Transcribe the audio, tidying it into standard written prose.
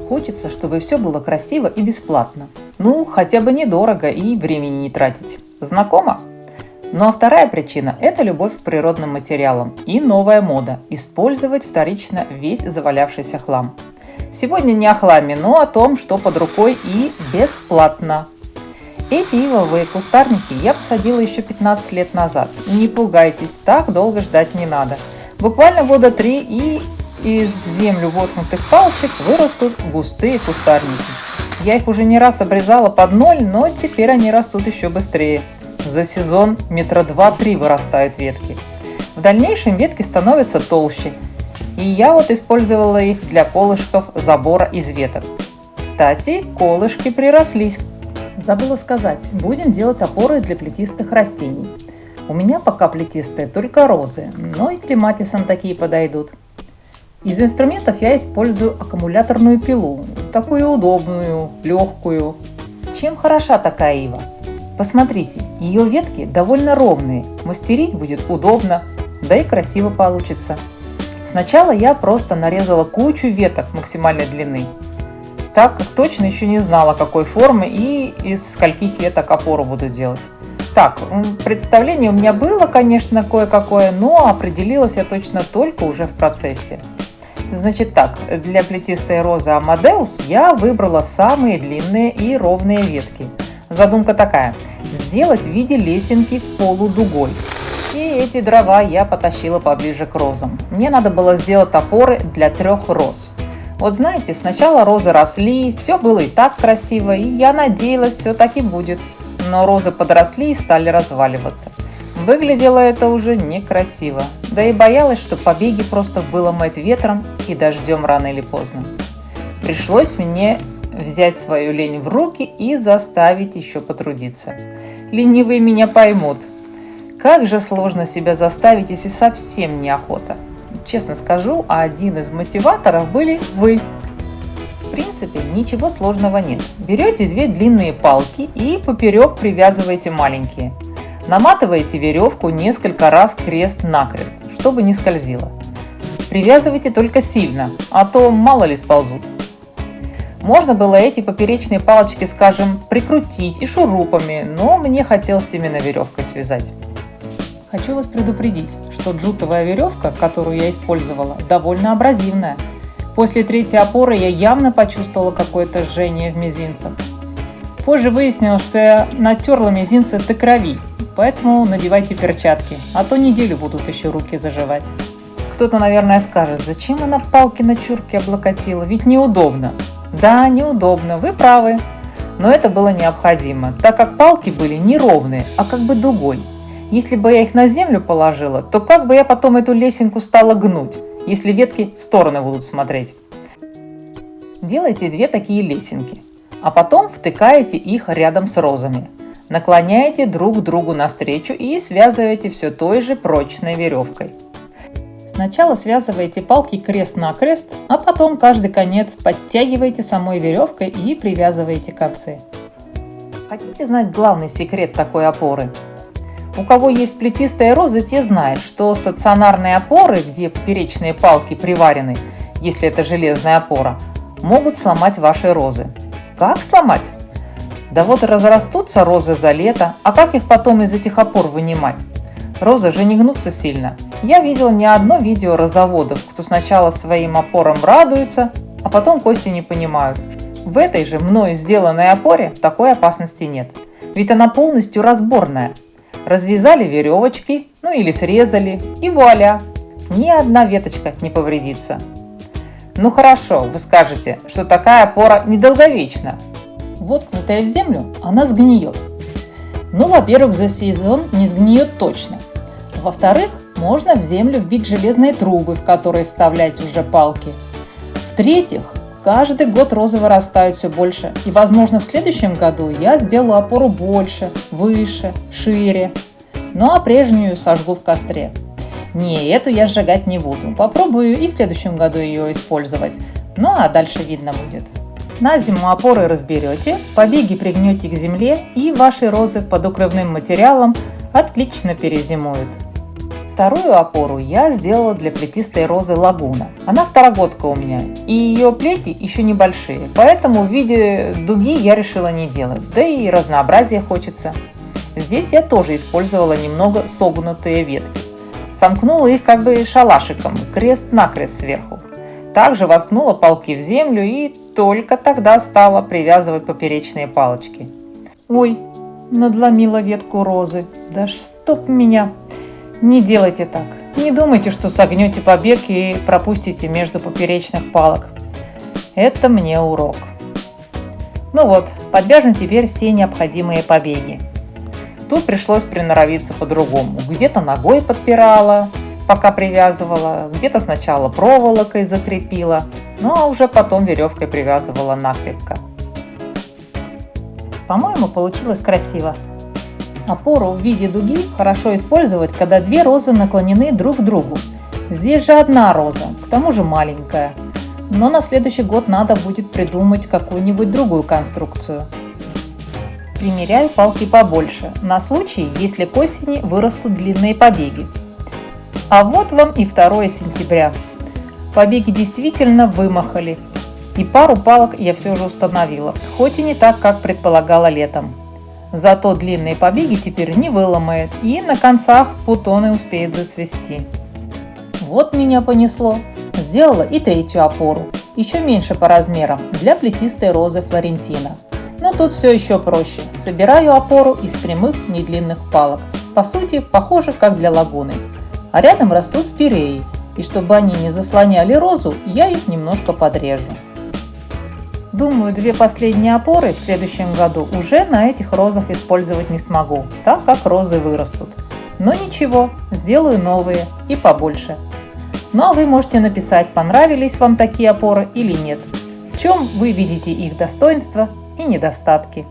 Хочется, чтобы все было красиво и бесплатно. Ну, хотя бы недорого и времени не тратить. Знакомо? Ну а вторая причина – это любовь к природным материалам и новая мода – использовать вторично весь завалявшийся хлам. Сегодня не о хламе, но о том, что под рукой и бесплатно. Эти ивовые кустарники я посадила еще 15 лет назад. Не пугайтесь, так долго ждать не надо. Буквально года 3 и из в землю воткнутых палочек вырастут густые кустарники. Я их уже не раз обрезала под ноль, но теперь они растут еще быстрее. За сезон метра 2-3 вырастают ветки. В дальнейшем ветки становятся толще. И я вот использовала их для колышков забора из веток. Кстати, колышки прирослись. Забыла сказать, будем делать опоры для плетистых растений. У меня пока плетистые только розы, но и клематисам такие подойдут. Из инструментов я использую аккумуляторную пилу, такую удобную, легкую. Чем хороша такая ива? Посмотрите, ее ветки довольно ровные, мастерить будет удобно, да и красиво получится. Сначала я просто нарезала кучу веток максимальной длины, так как точно еще не знала, какой формы и из скольких веток опору буду делать. Так, представление у меня было, конечно, кое-какое, но определилась я точно только уже в процессе. Значит так, для плетистой розы Амадеус я выбрала самые длинные и ровные ветки. Задумка такая – сделать в виде лесенки полудугой. Все эти дрова я потащила поближе к розам. Мне надо было сделать опоры для 3 роз. Вот знаете, сначала розы росли, все было и так красиво, и я надеялась, все так и будет. Но розы подросли и стали разваливаться. Выглядело это уже некрасиво. Да и боялась, что побеги просто выломает ветром и дождем рано или поздно. Пришлось мне взять свою лень в руки и заставить еще потрудиться. Ленивые меня поймут. Как же сложно себя заставить, если совсем неохота. Честно скажу, один из мотиваторов были вы. В принципе, ничего сложного нет. Берете 2 длинные палки и поперек привязываете маленькие. Наматываете веревку несколько раз крест-накрест, чтобы не скользило. Привязывайте только сильно, а то мало ли сползут. Можно было эти поперечные палочки, скажем, прикрутить и шурупами, но мне хотелось именно веревкой связать. Хочу вас предупредить, что джутовая веревка, которую я использовала, довольно абразивная. После 3-й опоры я явно почувствовала какое-то жжение в мизинцах. Позже выяснилось, что я натерла мизинцы до крови, поэтому надевайте перчатки, а то неделю будут еще руки заживать. Кто-то, наверное, скажет, зачем она палки на чурке облокотила, ведь неудобно. Да, неудобно, вы правы, но это было необходимо, так как палки были не ровные, а как бы дугой. Если бы я их на землю положила, то как бы я потом эту лесенку стала гнуть, если ветки в стороны будут смотреть. Делайте 2 такие лесенки, а потом втыкаете их рядом с розами. Наклоняете друг к другу навстречу и связываете все той же прочной веревкой. Сначала связываете палки крест-накрест, а потом каждый конец подтягиваете самой веревкой и привязываете концы. Хотите знать главный секрет такой опоры? У кого есть плетистые розы, те знают, что стационарные опоры, где поперечные палки приварены, если это железная опора, могут сломать ваши розы. Как сломать? Да вот разрастутся розы за лето, а как их потом из этих опор вынимать? Розы же не гнутся сильно. Я видела не одно видео розоводов, кто сначала своим опорам радуется, а потом к осени понимают. В этой же мной сделанной опоре такой опасности нет, ведь она полностью разборная. Развязали веревочки, ну или срезали, и вуаля, ни одна веточка не повредится. Ну хорошо, вы скажете, что такая опора недолговечна. Воткнутая в землю, она сгниет. Ну, во-первых, за сезон не сгниет точно. Во-вторых, можно в землю вбить железные трубы, в которые вставлять уже палки. В-третьих, каждый год розы вырастают все больше, и, возможно, в следующем году я сделаю опору больше, выше, шире. Ну а прежнюю сожгу в костре. Не, эту я сжигать не буду. Попробую и в следующем году ее использовать. Ну а дальше видно будет. На зиму опоры разберете, побеги пригнете к земле, и ваши розы под укрывным материалом отлично перезимуют. вторую опору я сделала для плетистой розы Лагуна. Она второгодка у меня, и ее плети еще небольшие, поэтому в виде дуги я решила не делать, да и разнообразия хочется. Здесь я тоже использовала немного согнутые ветки. Сомкнула их как бы шалашиком, крест-накрест сверху. Также воткнула палки в землю и только тогда стала привязывать поперечные палочки. Ой, надломила ветку розы, да чтоб меня! Не делайте так. Не думайте, что согнете побег и пропустите между поперечных палок. Это мне урок. Ну вот, подвяжем теперь все необходимые побеги. Тут пришлось приноровиться по-другому. Где-то ногой подпирала, пока привязывала, где-то сначала проволокой закрепила, ну а уже потом веревкой привязывала накрепко. По-моему, получилось красиво. Опору в виде дуги хорошо использовать, когда две розы наклонены друг к другу. Здесь же одна роза, к тому же маленькая. Но на следующий год надо будет придумать какую-нибудь другую конструкцию. Примеряю палки побольше, на случай, если к осени вырастут длинные побеги. А вот вам и 2 сентября. Побеги действительно вымахали. И пару палок я все же установила, хоть и не так, как предполагала летом. Зато длинные побеги теперь не выломает, и на концах бутоны успеют зацвести. Вот меня понесло. Сделала и 3-ю опору, еще меньше по размерам, для плетистой розы Флорентина. Но тут все еще проще. Собираю опору из прямых недлинных палок. По сути, похоже, как для лагуны. А рядом растут спиреи, и чтобы они не заслоняли розу, я их немножко подрежу. Думаю, 2 последние опоры в следующем году уже на этих розах использовать не смогу, так как розы вырастут. Но ничего, сделаю новые и побольше. Ну а вы можете написать, понравились вам такие опоры или нет, в чем вы видите их достоинства и недостатки.